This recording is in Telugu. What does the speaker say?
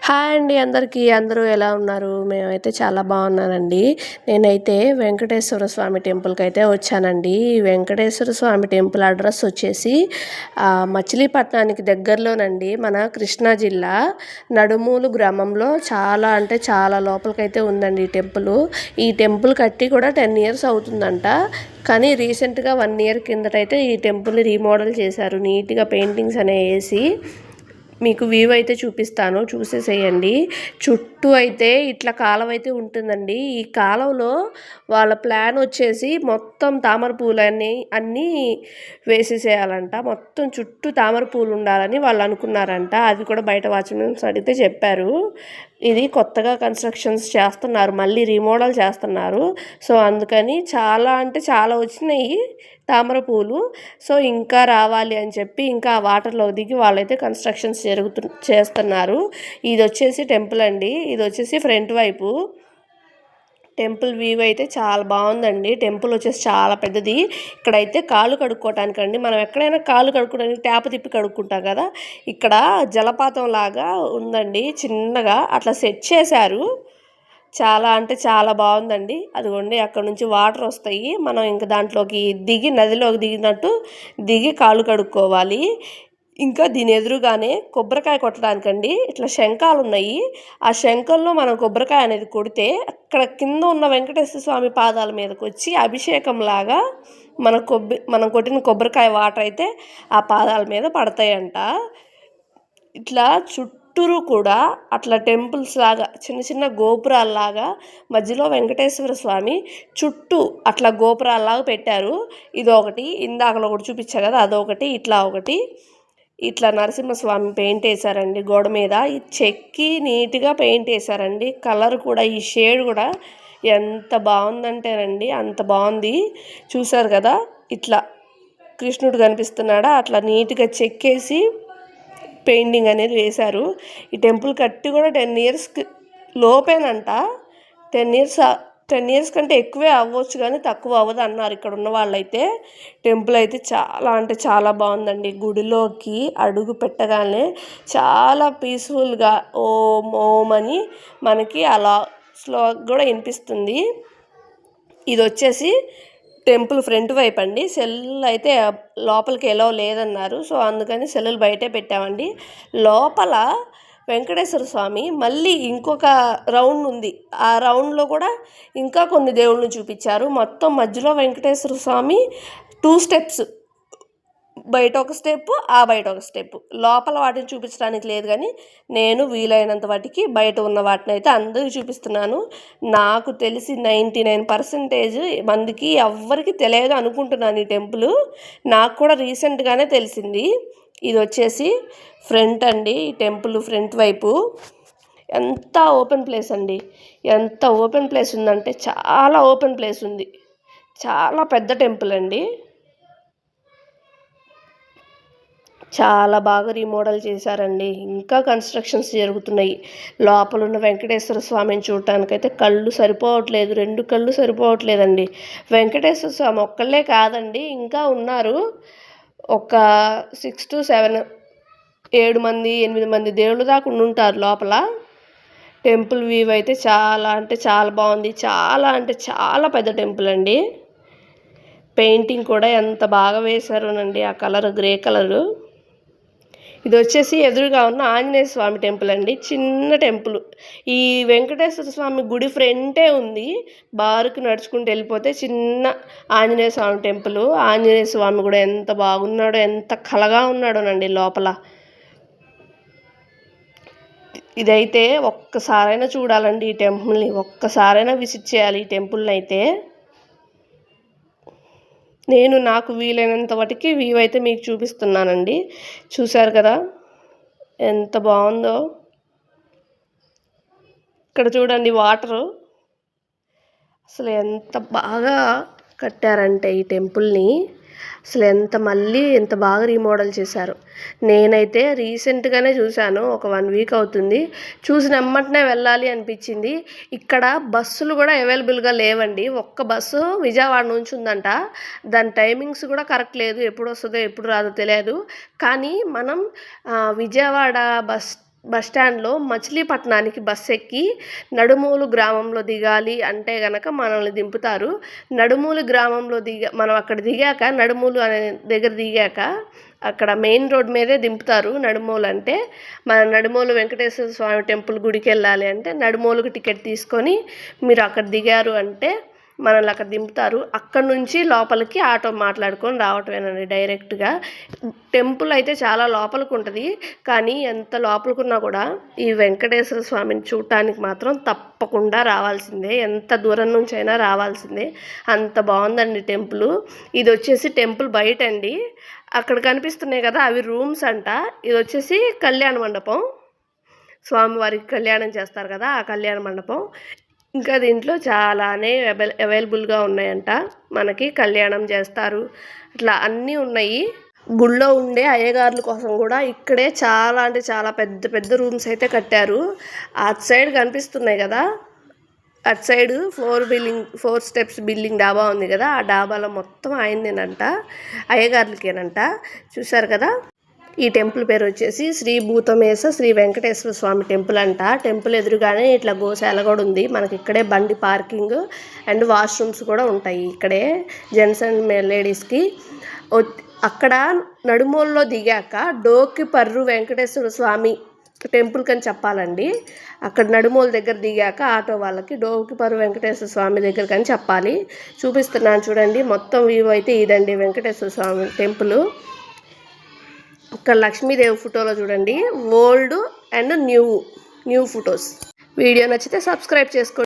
హాయ్ అండి అందరికీ. అందరూ ఎలా ఉన్నారు? మేమైతే చాలా బాగున్నానండి. నేనైతే వెంకటేశ్వర స్వామి టెంపుల్‌కైతే వచ్చానండి. ఈ వెంకటేశ్వర స్వామి టెంపుల్ అడ్రస్ వచ్చేసి మచిలీపట్నానికి దగ్గరలోనండి. మన కృష్ణా జిల్లా నడుమూలు గ్రామంలో చాలా అంటే చాలా లోపలికైతే ఉందండి ఈ టెంపుల్. ఈ టెంపుల్ కట్టి కూడా 10 ఇయర్స్ అవుతుందంట. కానీ రీసెంట్‌గా 1 ఇయర్ కిందటైతే ఈ టెంపుల్‌ని రీమోడల్ చేశారు. నీట్‌గా పెయింటింగ్స్ అనేవి వేసి మీకు వ్యూ అయితే చూపిస్తాను, చూసేసేయండి. చుట్టూ అయితే ఇట్లా కాలువ అయితే ఉంటుందండి. ఈ కాలువలో వాళ్ళ ప్లాన్ వచ్చేసి మొత్తం తామర పూలన్నీ అన్నీ వేసేసేయాలంట. మొత్తం చుట్టూ తామర పూలు ఉండాలని వాళ్ళు అనుకున్నారంట. అది కూడా బయట వాచ్మెన్స్ అడిగితే చెప్పారు. ఇది కొత్తగా కన్స్ట్రక్షన్స్ చేస్తున్నారు, మళ్ళీ రీమోడల్ చేస్తున్నారు. సో అందుకని చాలా అంటే చాలా వచ్చినాయి తామర పూలు. సో ఇంకా రావాలి అని చెప్పి ఇంకా వాటర్లో దిగి వాళ్ళైతే కన్స్ట్రక్షన్స్ చేస్తున్నారు. ఇది వచ్చేసి టెంపుల్ అండి. ఇది వచ్చేసి ఫ్రంట్ వైపు టెంపుల్ వ్యూ అయితే చాలా బాగుందండి. టెంపుల్ వచ్చేసి చాలా పెద్దది. ఇక్కడైతే కాళ్ళు కడుక్కోవటానికండి, మనం ఎక్కడైనా కాళ్ళు కడుక్కోవడానికి ట్యాప్ తిప్పి కడుక్కుంటాం కదా, ఇక్కడ జలపాతం లాగా ఉందండి. చిన్నగా అట్లా సెట్ చేశారు. చాలా అంటే చాలా బాగుందండి. అదిగోండి అక్కడ నుంచి వాటర్ వస్తాయి. మనం ఇంకా దాంట్లోకి దిగి నదిలోకి దిగినట్టు దిగి కాళ్ళు కడుక్కోవాలి. ఇంకా దీని ఎదురుగానే కొబ్బరికాయ కొట్టడానికండి ఇట్లా శంఖాలు ఉన్నాయి. ఆ శంఖంలో మనం కొబ్బరికాయ అనేది కొడితే అక్కడ కింద ఉన్న వెంకటేశ్వర స్వామి పాదాల మీదకి వచ్చి అభిషేకం లాగా మనం కొట్టిన కొబ్బరికాయ వాటర్ అయితే ఆ పాదాల మీద పడతాయంట. ఇట్లా చుట్టూరు కూడా అట్లా టెంపుల్స్ లాగా చిన్న చిన్న గోపురాల్లాగా మధ్యలో వెంకటేశ్వర స్వామి చుట్టూ అట్లా గోపురాల్లాగా పెట్టారు. ఇదొకటి, ఇందాకలో ఒకటి చూపించా కదా అదొకటి, ఇట్లా ఒకటి, ఇట్లా నరసింహస్వామి పెయింట్ వేశారండి గోడ మీద. ఈ చెక్కి నీట్గా పెయింట్ వేశారండి. కలర్ కూడా ఈ షేడ్ కూడా ఎంత బాగుందంటేనండి అంత బాగుంది. చూసారు కదా ఇట్లా కృష్ణుడు కనిపిస్తున్నాడా, అట్లా నీట్గా చెక్కేసి పెయింటింగ్ అనేది వేశారు. ఈ టెంపుల్ కట్టి కూడా 10 ఇయర్స్కి లోపేనంట. 10 ఇయర్స్ కంటే ఎక్కువే అవ్వచ్చు కానీ తక్కువ అవ్వదు అన్నారు ఇక్కడ ఉన్న వాళ్ళైతే. టెంపుల్ అయితే చాలా అంటే చాలా బాగుందండి. గుడిలోకి అడుగు పెట్టగానే చాలా పీస్ఫుల్గా ఓం ఓం అని మనకి అలా స్లో కూడా వినిపిస్తుంది. ఇది వచ్చేసి టెంపుల్ ఫ్రంట్ వైపు అండి. సెల్లు అయితే లోపలికి ఎలా లేదన్నారు. సో అందుకని సెల్లులు బయటే పెట్టామండి. లోపల వెంకటేశ్వర స్వామి మళ్ళీ ఇంకొక రౌండ్ ఉంది. ఆ రౌండ్లో కూడా ఇంకా కొన్ని దేవుళ్ళని చూపించారు. మొత్తం మధ్యలో వెంకటేశ్వర స్వామి 2 స్టెప్స్, బయట ఒక స్టెప్, ఆ బయట ఒక స్టెప్. లోపల వాటిని చూపించడానికి లేదు కానీ నేను వీలైనంత వాటికి బయట ఉన్న వాటిని అయితే అందరికీ చూపిస్తున్నాను. నాకు తెలిసి 99% మందికి ఎవ్వరికి తెలియదు అనుకుంటున్నాను ఈ టెంపుల్. నాకు కూడా రీసెంట్గానే తెలిసింది. ఇది వచ్చేసి ఫ్రంట్ అండి. ఈ టెంపుల్ ఫ్రంట్ వైపు ఎంత ఓపెన్ ప్లేస్ అండి, ఎంత ఓపెన్ ప్లేస్ ఉందంటే చాలా ఓపెన్ ప్లేస్ ఉంది. చాలా పెద్ద టెంపుల్ అండి. చాలా బాగా రీమోడల్ చేశారండి. ఇంకా కన్స్ట్రక్షన్స్ జరుగుతున్నాయి. లోపల ఉన్న వెంకటేశ్వర స్వామిని చూడటానికైతే కళ్ళు సరిపోవట్లేదు, 2 కళ్ళు సరిపోవట్లేదండి. వెంకటేశ్వర స్వామి ఒక్కళ్ళే కాదండి, ఇంకా ఉన్నారు. ఒక 6 to 7, 7 మంది 8 మంది దేవుళ్ళు దాకా ఉండుంటారు లోపల. టెంపుల్ వ్యూ అయితే చాలా అంటే చాలా బాగుంది. చాలా అంటే చాలా పెద్ద టెంపుల్ అండి. పెయింటింగ్ కూడా ఎంత బాగా వేశారోనండి, ఆ కలర్ గ్రే కలరు. ఇది వచ్చేసి ఎదురుగా ఉన్న ఆంజనేయ స్వామి టెంపుల్ అండి. చిన్న టెంపుల్. ఈ వెంకటేశ్వర స్వామి గుడి ఫ్రంటే ఉంది. బారుకు నడుచుకుంటూ వెళ్ళిపోతే చిన్న ఆంజనేయ స్వామి టెంపుల్. ఆంజనేయ స్వామి కూడా ఎంత బాగున్నాడో, ఎంత కలగా ఉన్నాడోనండి లోపల. ఇదైతే ఒక్కసారైనా చూడాలండి ఈ టెంపుల్ని, ఒక్కసారైనా విజిట్ చేయాలి ఈ టెంపుల్ని అయితే. నేను నాకు వీలైనంత వాటికి వ్యూ అయితే మీకు చూపిస్తున్నానండి. చూశారు కదా ఎంత బాగుందో. ఇక్కడ చూడండి వాటరు అసలు ఎంత బాగా కట్టారంటే ఈ టెంపుల్ని, అసలు ఎంత బాగా రీమోడల్ చేశారు. నేనైతే రీసెంట్గానే చూశాను, ఒక 1 వీక్ అవుతుంది. చూసిన వెంటనే వెళ్ళాలి అనిపించింది. ఇక్కడ బస్సులు కూడా అవైలబుల్గా లేవండి. ఒక్క బస్సు విజయవాడ నుంచి ఉందంట. దాని టైమింగ్స్ కూడా కరెక్ట్ లేదు, ఎప్పుడు వస్తుందో ఎప్పుడు రాదో తెలియదు. కానీ మనం విజయవాడ బస్ బస్ స్టాండ్లో మచిలీపట్నానికి బస్ ఎక్కి నడుమూలు గ్రామంలో దిగాలి అంటే గనక మనల్ని దింపుతారు. నడుమూలు గ్రామంలో మనం అక్కడ దిగాక నడుమూలు అనే దగ్గర దిగాక అక్కడ మెయిన్ రోడ్ మీదే దింపుతారు. నడుమూలు అంటే మన నడుమూలు వెంకటేశ్వర స్వామి టెంపుల్ గుడికి వెళ్ళాలి అంటే నడుమూలుకి టికెట్ తీసుకొని మీరు అక్కడ దిగారు అంటే మనల్ని అక్కడ దింపుతారు. అక్కడ నుంచి లోపలికి ఆటో మాట్లాడుకొని రావటమేనండి డైరెక్ట్గా. టెంపుల్ అయితే చాలా లోపలికి ఉంటుంది, కానీ ఎంత లోపలికున్నా కూడా ఈ వెంకటేశ్వర స్వామిని చూడటానికి మాత్రం తప్పకుండా రావాల్సిందే. ఎంత దూరం నుంచి అయినా రావాల్సిందే, అంత బాగుందండి టెంపుల్. ఇది వచ్చేసి టెంపుల్ బయట అండి. అక్కడ కనిపిస్తున్నాయి కదా అవి రూమ్స్ అంట. ఇది వచ్చేసి కళ్యాణ మండపం, స్వామివారికి కళ్యాణం చేస్తారు కదా ఆ కళ్యాణ మండపం. ఇంకా దీంట్లో చాలానే అవైలబుల్గా ఉన్నాయంట, మనకి కళ్యాణం చేస్తారు, ఇట్లా అన్నీ ఉన్నాయి. గుళ్ళో ఉండే అయ్యగారుల కోసం కూడా ఇక్కడే చాలా అంటే చాలా పెద్ద పెద్ద రూమ్స్ అయితే కట్టారు. అటు సైడ్ కనిపిస్తున్నాయి కదా, అటు సైడ్ 4 స్టెప్స్ బిల్డింగ్ డాబా ఉంది కదా, ఆ డాబాలో మొత్తం ఆయనదేనంట, అయ్యగారులకేనంట. చూసారు కదా, ఈ టెంపుల్ పేరు వచ్చేసి శ్రీ భూతమేశ శ్రీ వెంకటేశ్వర స్వామి టెంపుల్ అంట. టెంపుల్ ఎదురుగానే ఇట్లా గోశాల కూడా ఉంది. మనకి ఇక్కడే బండి పార్కింగ్ అండ్ వాష్రూమ్స్ కూడా ఉంటాయి ఇక్కడే, జెంట్స్ అండ్ లేడీస్కి. అక్కడ నడుమూలలో దిగాక డోకి పర్రు వెంకటేశ్వర స్వామి టెంపుల్ కని చెప్పాలండి. అక్కడ నడుమూల దగ్గర దిగాక ఆటో వాళ్ళకి డోకి పర్రు వెంకటేశ్వర స్వామి దగ్గర కని చెప్పాలి. చూపిస్తున్నాను చూడండి, మొత్తం వ్యూ అయితే ఇదండి వెంకటేశ్వర స్వామి టెంపుల్. ఇక్కడ లక్ష్మీదేవి ఫోటోలో చూడండి, old and new photos. Video నచ్చితే సబ్స్క్రైబ్ చేసుకోండి.